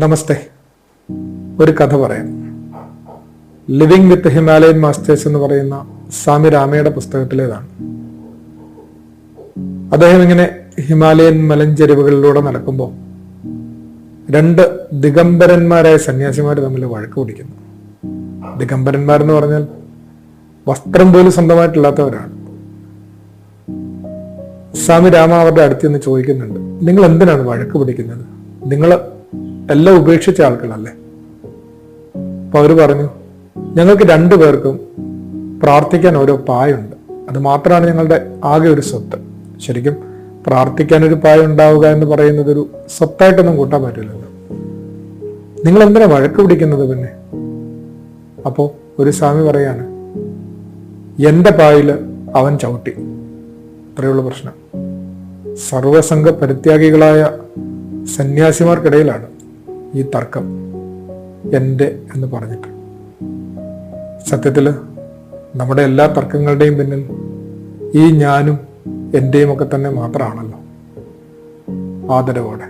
നമസ്തേ. ഒരു കഥ പറയാം. ലിവിങ് വിത്ത് ഹിമാലയൻ മാസ്റ്റേഴ്സ് എന്ന് പറയുന്ന സ്വാമി രാമയുടെ പുസ്തകത്തിലേതാണ്. അദ്ദേഹം ഇങ്ങനെ ഹിമാലയൻ മലഞ്ചെരിവുകളിലൂടെ നടക്കുമ്പോൾ രണ്ട് ദിഗംബരന്മാരായ സന്യാസിമാർ തമ്മിൽ വഴക്ക് പിടിക്കുന്നു. ദിഗംബരന്മാരെന്ന് പറഞ്ഞാൽ വസ്ത്രം പോലും സ്വന്തമായിട്ടില്ലാത്തവരാണ്. സ്വാമി രാമ അവരുടെ അടുത്ത് നിന്ന് ചോദിക്കുന്നുണ്ട്, നിങ്ങൾ എന്തിനാണ് വഴക്ക് പിടിക്കുന്നത്? നിങ്ങൾ എല്ലാം ഉപേക്ഷിച്ച ആൾക്കാരല്ലേ? അപ്പൊ അവര് പറഞ്ഞു, ഞങ്ങൾക്ക് രണ്ടുപേർക്കും പ്രാർത്ഥിക്കാൻ ഓരോ പായുണ്ട്, അത് മാത്രമാണ് ഞങ്ങളുടെ ആകെ ഒരു സ്വത്ത്. ശരിക്കും പ്രാർത്ഥിക്കാൻ ഒരു പായ ഉണ്ടാവുക എന്ന് പറയുന്നത് ഒരു സ്വത്തായിട്ടൊന്നും കൂട്ടാൻ പറ്റില്ലല്ലോ. നിങ്ങൾ എന്തിനാ വഴക്ക് പിടിക്കുന്നത് പിന്നെ? അപ്പോ ഒരു സ്വാമി പറയാണ്, എന്റെ പായില് അവൻ ചവിട്ടി, അത്രയുള്ള പ്രശ്നം. സർവസംഘ പരിത്യാഗികളായ സന്യാസിമാർക്കിടയിലാണ് ഈ തർക്കം, എൻ്റെ എന്ന് പറഞ്ഞിട്ട്. സത്യത്തില് നമ്മുടെ എല്ലാ തർക്കങ്ങളുടെയും പിന്നിൽ ഈ ഞാനും എൻ്റെയും ഒക്കെ തന്നെ മാത്രമാണല്ലോ. ആദരവോടെ.